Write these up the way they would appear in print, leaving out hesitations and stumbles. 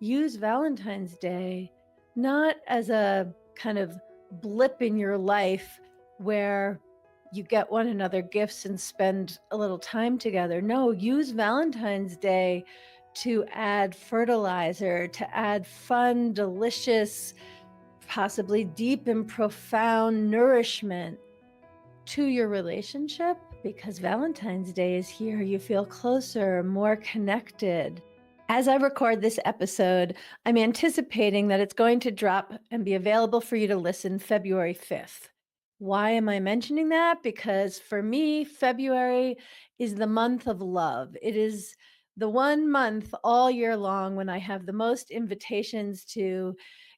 use Valentine's Day not as a kind of blip in your life where you get one another gifts and spend a little time together. No, use Valentine's Day to add fertilizer, to add fun, delicious, possibly deep and profound nourishment to your relationship because Valentine's Day is here. You feel closer, more connected. As I record this episode, I'm anticipating that it's going to drop and be available for you to listen February 5th. Why am I mentioning that? Because for me, February is the month of love. It is the one month all year long when I have the most invitations to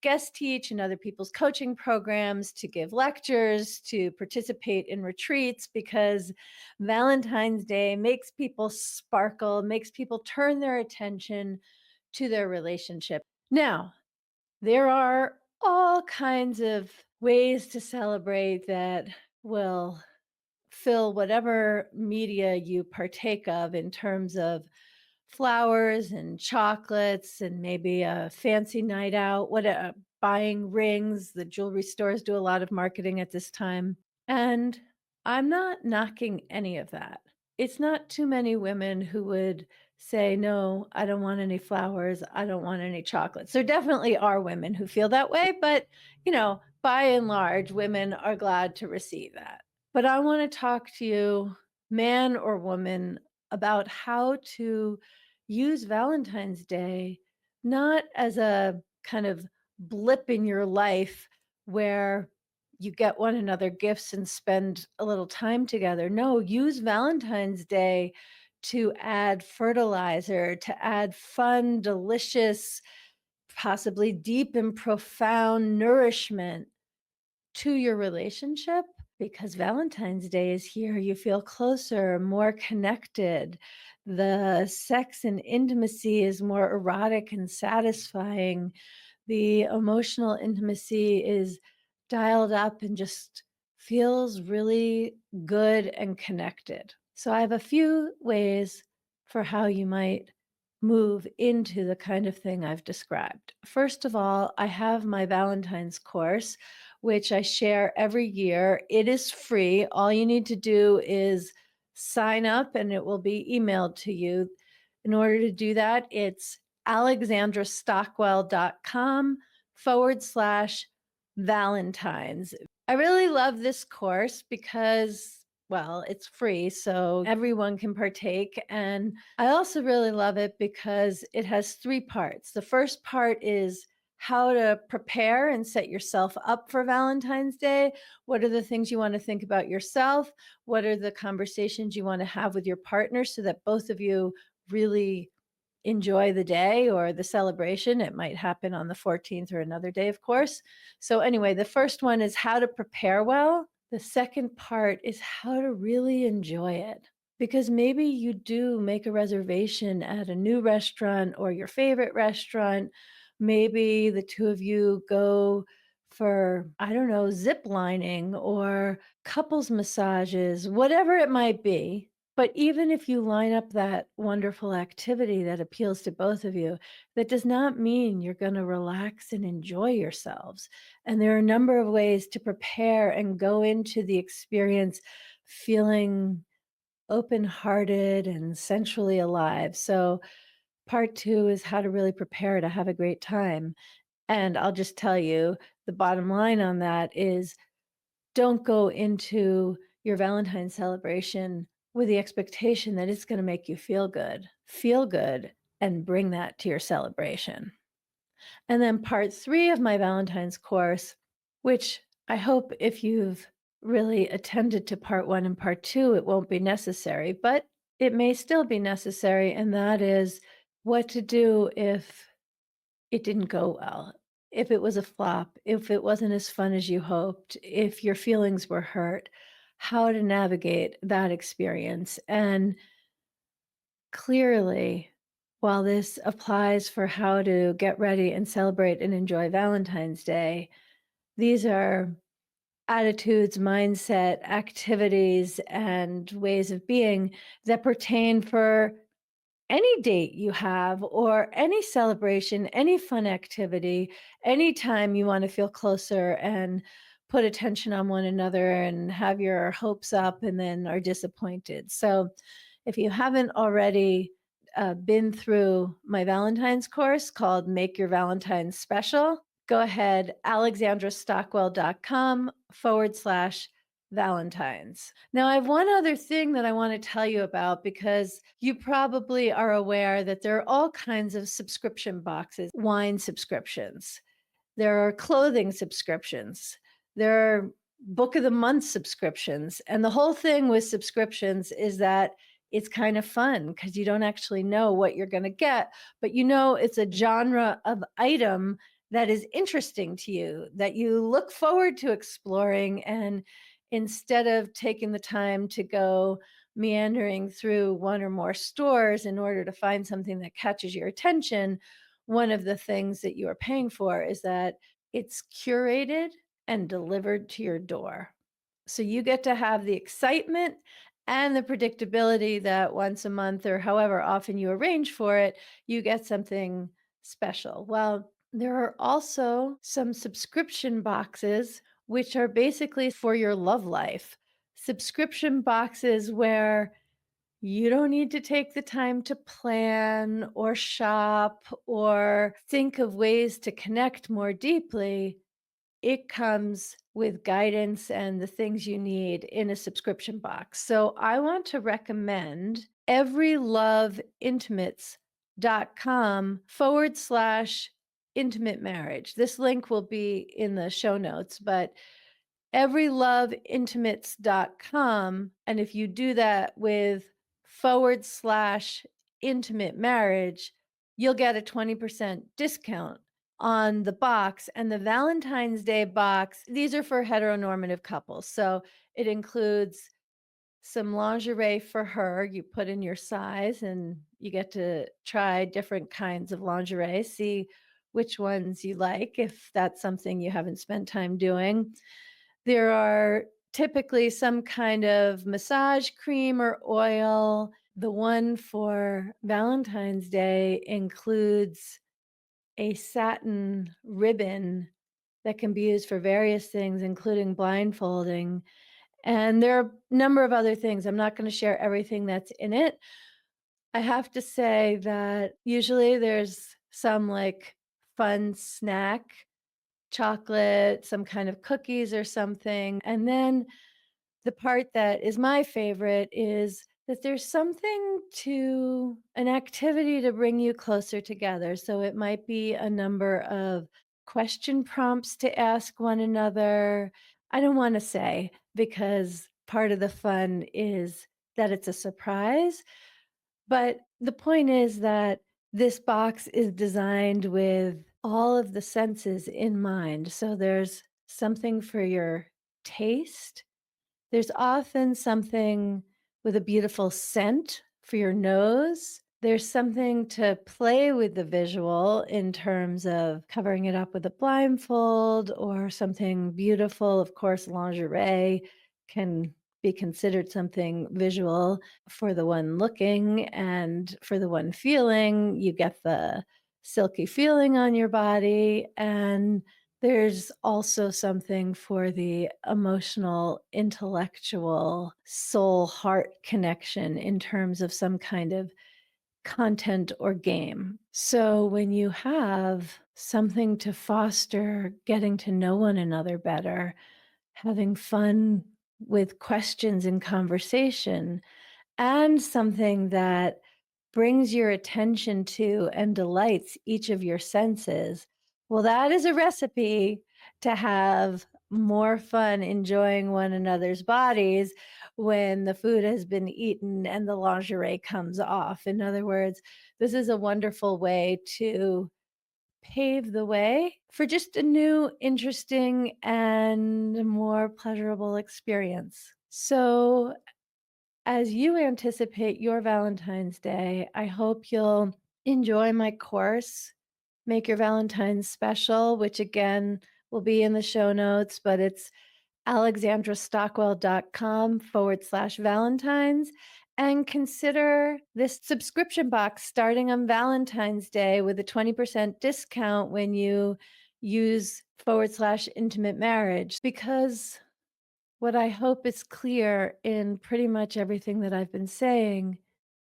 guest teach in other people's coaching programs, to give lectures, to participate in retreats, because Valentine's Day makes people sparkle, makes people turn their attention to their relationship. Now, there are all kinds of ways to celebrate that will fill whatever media you partake of in terms of flowers and chocolates and maybe a fancy night out, buying rings. The jewelry stores do a lot of marketing at this time. And I'm not knocking any of that. It's not too many women who would say, no, I don't want any flowers. I don't want any chocolates. There definitely are women who feel that way, but by and large, women are glad to receive that. But I want to talk to you, man or woman, about how to use Valentine's Day not as a kind of blip in your life where you get one another gifts and spend a little time together. No, use Valentine's Day to add fertilizer, to add fun, delicious, possibly deep and profound nourishment to your relationship because Valentine's Day is here. You feel closer, more connected. The sex and intimacy is more erotic and satisfying. The emotional intimacy is dialed up and just feels really good and connected. So, I have a few ways for how you might move into the kind of thing I've described. First of all, I have my Valentine's course, which I share every year. It is free. All you need to do is sign up and it will be emailed to you. In order to do that, it's alexandrastockwell.com/Valentines. I really love this course because, well, it's free, so everyone can partake. And I also really love it because it has three parts. The first part is how to prepare and set yourself up for Valentine's Day. What are the things you want to think about yourself? What are the conversations you want to have with your partner so that both of you really enjoy the day or the celebration? It might happen on the 14th or another day, of course. So, anyway, the first one is how to prepare well. The second part is how to really enjoy it. Because maybe you do make a reservation at a new restaurant or your favorite restaurant. Maybe the two of you go for, I don't know, zip lining or couples massages, whatever it might be. But even if you line up that wonderful activity that appeals to both of you, that does not mean you're going to relax and enjoy yourselves. And there are a number of ways to prepare and go into the experience feeling open-hearted and sensually alive. So part two is how to really prepare to have a great time. And I'll just tell you, the bottom line on that is don't go into your Valentine's celebration with the expectation that it's going to make you feel good. Feel good and bring that to your celebration. And then part three of my Valentine's course, which I hope if you've really attended to part one and part two, it won't be necessary, but it may still be necessary. And that is what to do if it didn't go well, if it was a flop, if it wasn't as fun as you hoped, if your feelings were hurt, how to navigate that experience. And clearly, while this applies for how to get ready and celebrate and enjoy Valentine's Day, these are attitudes, mindset, activities, and ways of being that pertain for any date you have or any celebration, any fun activity, anytime you want to feel closer and put attention on one another and have your hopes up and then are disappointed. So, if you haven't already been through my Valentine's course called Make Your Valentine's Special, go ahead, alexandrastockwell.com/. Valentine's. Now, I have one other thing that I want to tell you about because you probably are aware that there are all kinds of subscription boxes, wine subscriptions. There are clothing subscriptions. There are book of the month subscriptions. And the whole thing with subscriptions is that it's kind of fun because you don't actually know what you're going to get, but you know it's a genre of item that is interesting to you, that you look forward to exploring. And instead of taking the time to go meandering through one or more stores in order to find something that catches your attention, one of the things that you are paying for is that it's curated and delivered to your door. So you get to have the excitement and the predictability that once a month or however often you arrange for it, you get something special. Well, there are also some subscription boxes, which are basically for your love life. Subscription boxes where you don't need to take the time to plan or shop or think of ways to connect more deeply. It comes with guidance and the things you need in a subscription box. So I want to recommend everyloveintimates.com/intimate marriage. This link will be in the show notes, but everyloveintimates.com. And if you do that with /intimate marriage, you'll get a 20% discount on the box. And the Valentine's Day box, these are for heteronormative couples. So it includes some lingerie for her. You put in your size and you get to try different kinds of lingerie, see which ones you like if that's something you haven't spent time doing. There are typically some kind of massage cream or oil. The one for Valentine's Day includes a satin ribbon that can be used for various things, including blindfolding. And there are a number of other things. I'm not going to share everything that's in it. I have to say that usually there's some like fun snack, chocolate, some kind of cookies or something. And then the part that is my favorite is that there's something to an activity to bring you closer together. So it might be a number of question prompts to ask one another. I don't want to say because part of the fun is that it's a surprise. But the point is that this box is designed with all of the senses in mind. So there's something for your taste, there's often something with a beautiful scent for your nose. There's something to play with the visual in terms of covering it up with a blindfold or something beautiful. Of course, lingerie can be considered something visual for the one looking and for the one feeling. You get the silky feeling on your body, and there's also something for the emotional, intellectual, soul heart connection in terms of some kind of content or game. So when you have something to foster getting to know one another better, having fun with questions and conversation, and something that brings your attention to and delights each of your senses, well, that is a recipe to have more fun enjoying one another's bodies when the food has been eaten and the lingerie comes off. In other words, this is a wonderful way to pave the way for just a new, interesting, and more pleasurable experience. So, as you anticipate your Valentine's Day, I hope you'll enjoy my course, Make Your Valentine's Special, which again will be in the show notes, but it's alexandrastockwell.com /Valentines. And consider this subscription box starting on Valentine's Day with a 20% discount when you use /intimate marriage. Because what I hope is clear in pretty much everything that I've been saying,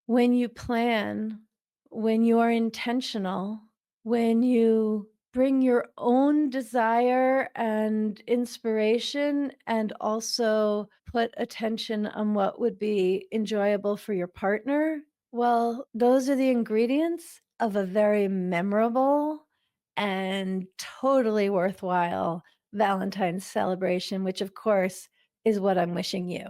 when you plan, when you are intentional, when you bring your own desire and inspiration and also put attention on what would be enjoyable for your partner, well, those are the ingredients of a very memorable and totally worthwhile Valentine's celebration, which of course is what I'm wishing you.